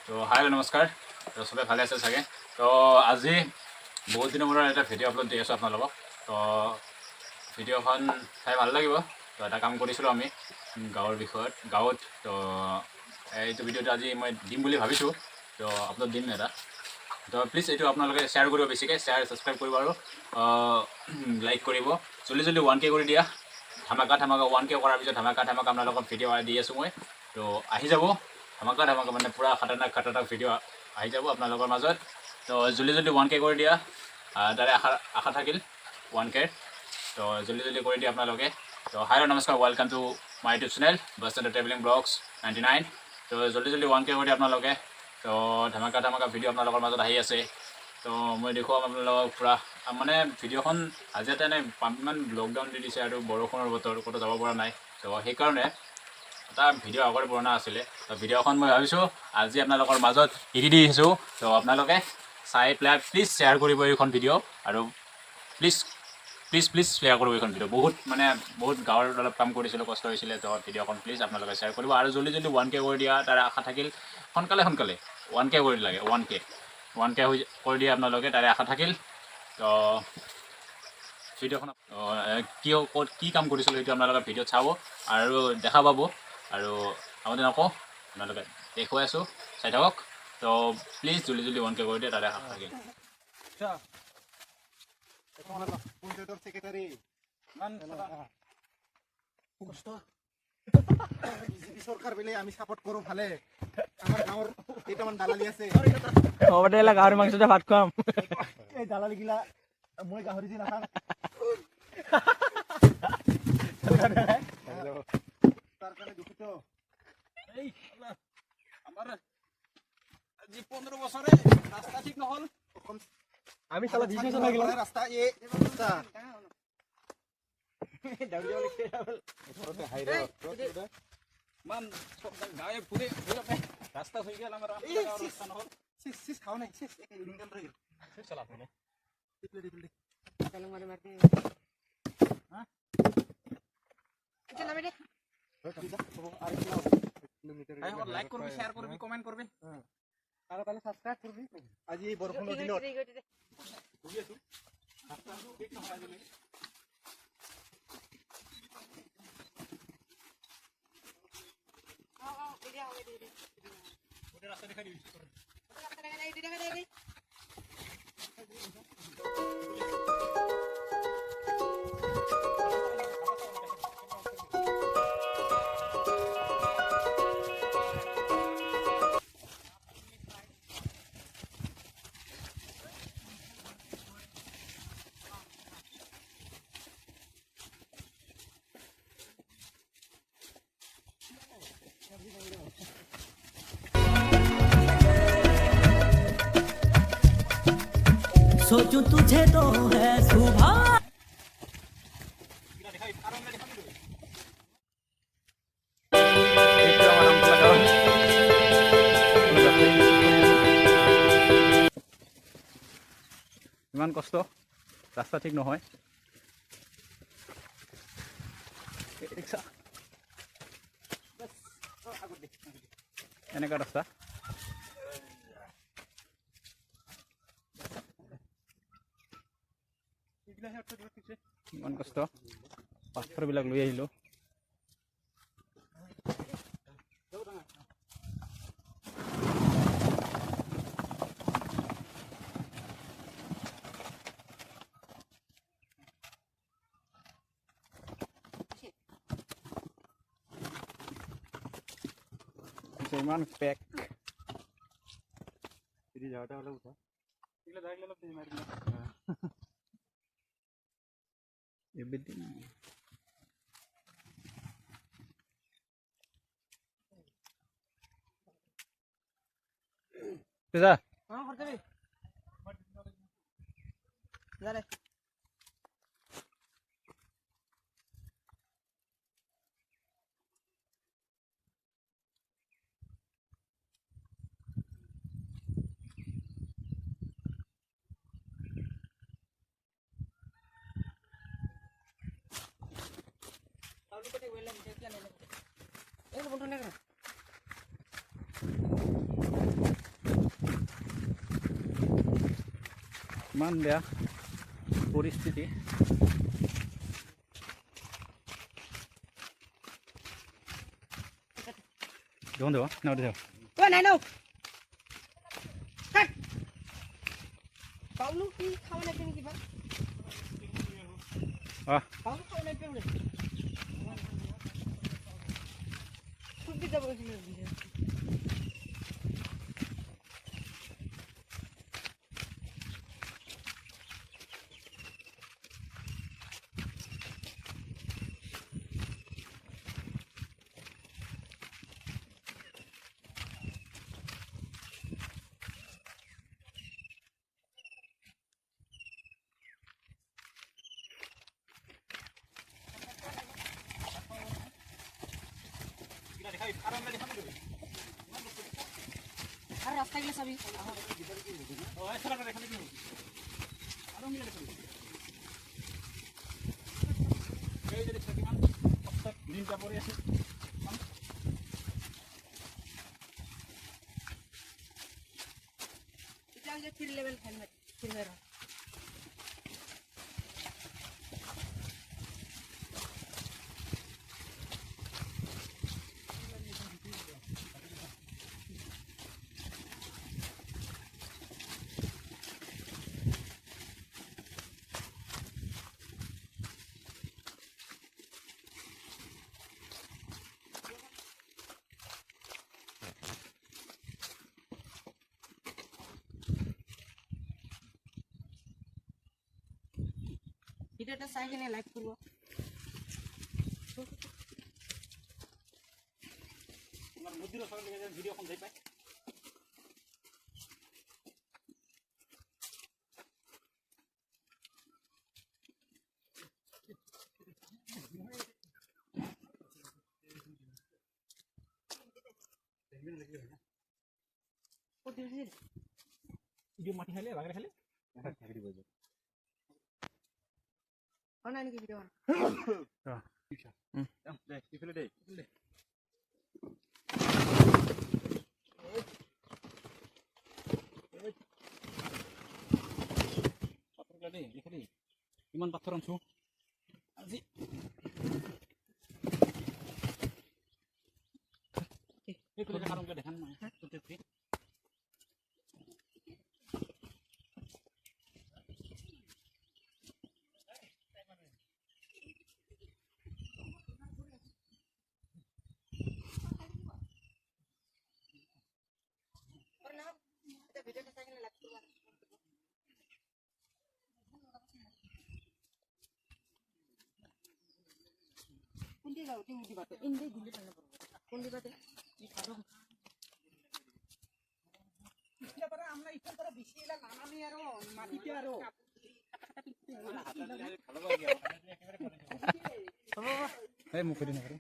তো হাই নমস্কাৰ তো সবে ভালে আছে চাগে তো আজি বহুত দিনৰ মূৰত এটা ভিডিঅ' আপলোড দি আছোঁ আপোনালোকক তো ভিডিঅ'খন চাই ভাল লাগিব তো এটা কাম কৰিছিলোঁ আমি গাঁৱৰ বিষয়ত গাঁৱত তো এইটো ভিডিঅ'টো আজি মই দিম বুলি ভাবিছোঁ তো আপলোড দিম এটা তো প্লিজ এইটো আপোনালোকে শ্বেয়াৰ কৰিব বেছিকৈ শ্বেয়াৰ ছাবস্ক্ৰাইব কৰিব আৰু লাইক কৰিব জলদি 1K কৰি দিয়া ধামাকা 1K কৰাৰ পিছত ধামাকা আপোনালোকক ভিডিঅ' দি আছোঁ মই তো আহি যাব ধামাকা মানে পুৰা খাটাৰনাক ভিডিঅ' আহি যাব আপোনালোকৰ মাজত তো জলদি 1K কৰি দিয়া তাৰে আশা থাকিল 1K তো জলদি কৰি দিয়া আপোনালোকে তো হাই নমস্কাৰ welcome to my YouTube channel Bastan traveling vlogs 99 তো জলদি 1K কৰি দিয়া আপোনালোকে তো ধামাকা ভিডিঅ' আপোনালোকৰ মাজত আহি আছে তো মই দেখুৱাম আপোনালোকক পুৰা মানে ভিডিঅ'খন আজি তেনে ইমান লকডাউন দি দিছে আৰু বৰষুণৰ বতৰ ক'তো যাব পৰা নাই তো সেইকাৰণে এটা ভিডিঅ' আগৰ পুৰণা আছিলে তো ভিডিঅ'খন মই ভাবিছোঁ আজি আপোনালোকৰ মাজত এৰি দি আহিছোঁ তো আপোনালোকে চাই পেলাই প্লিজ শ্বেয়াৰ কৰিব এইখন ভিডিঅ' আৰু প্লিজ শ্বেয়াৰ কৰিব এইখন ভিডিঅ' বহুত গাঁৱৰ অলপ কাম কৰিছিলোঁ কষ্ট হৈছিলে তো ভিডিঅ'খন প্লিজ আপোনালোকে শ্বেয়াৰ কৰিব আৰু জলদি 1K কৰি দিয়া তাৰ আশা থাকিল সোনকালে 1K কৰি লাগে 1K কৰি দিয়ে আপোনালোকে তাৰে আশা থাকিল তো ভিডিঅ'খন ক'ত কি কাম কৰিছিলোঁ সেইটো আপোনালোকে ভিডিঅ'ত চাব আৰু দেখা পাব আৰু আগতে নকওঁ আপোনালোকে দেখুৱাই আছোঁ চাই থাকক তো প্লিজ জলদি 1K কৰি দিয়ে তাৰে আশা থাকিল সৰকাৰ বেলে আমি সাপোৰ্ট কৰো ভালে আমাৰ গাঁৱৰ কেইটামান দালালি আছে ওটা এলা গাহৰি মাংসটা ভাত খাম এই দালালি গিলা মই গাহৰি দি নাখাম তার কারণে দুঃখিত এই আমার আজি 15 বছরে রাস্তা ঠিক নহ'ল আমি সালা 20 বছর হয়ে গেল রাস্তা এই রাস্তা দাউৰি যাব লিখতে ঘৰতে হাইরে মান গায়ে ফুলে রাস্তা হয়ে গেল আমার রাস্তা নহ'ল সিস খাও নাই সিস এক ইনকাম রয়ে গেল সিস চালা তুমি টিপলে चलो मारे मारते हां चल ना बेटे আর কিলোমিটার লাইক করবি শেয়ার করবি কমেন্ট করবি আর তাহলে সাবস্ক্রাইব করবি আজি এই বৰষুণৰ দিনত বুঝি আছো ৰাস্তা ঠিক নহয় আজি ওটা ৰাস্তা দেখাই দিবি सोचूं तुझे तो है सुबह ইমান কষ্ট ৰাস্তা ঠিক নহয় এনেকুৱা ৰাস্তা ইমান কষ্ট পাথৰবিলাক লৈ আহিলোঁ ইমান পেক যাওঁতে হলে উঠা এগুলো দাঁড়িয়ে অলপ মারি everything Pizza हां करते भी जा रे বন্ধ না ইমান বেয়া পৰিস্থিতি। দেখোন দেব না দেব ও নাই নাও কাট পাউলু কি খাওয়া নাই পেনি কিবা পাউলু খাওয়া নাই পেনি খুব দিতে বলেছিল আর রাস্তা গেলে সবই এটা যে 3 লেভেল খেলবে 3 লেভেল ভিডিওটা চাই কিনে লাইক করব তোমার মুদির সঙ্গে ভিডিও কোন দেই পাই ভিডিও মাটি খাইলে বাগরে খাইলে থাকি বইবে অনলাইন কি ভিডিও দে ইফলে দে পাথর দে দেখি ইমান পাথর আনছো আজি এই করে কারণ দেখান না তোতে ফ্রি ভিডিওটা চাই কিনে লাইক করব কোনটি যাও টিউদি বাতে ইন্দি দিলে টানা পড়ব কোনটি বাতে এই কারো ইচ্ছা করে আমরা ইচ্ছা করে বেশি এলা নানামি আর মাটিতে আর এই মুখ দিন করে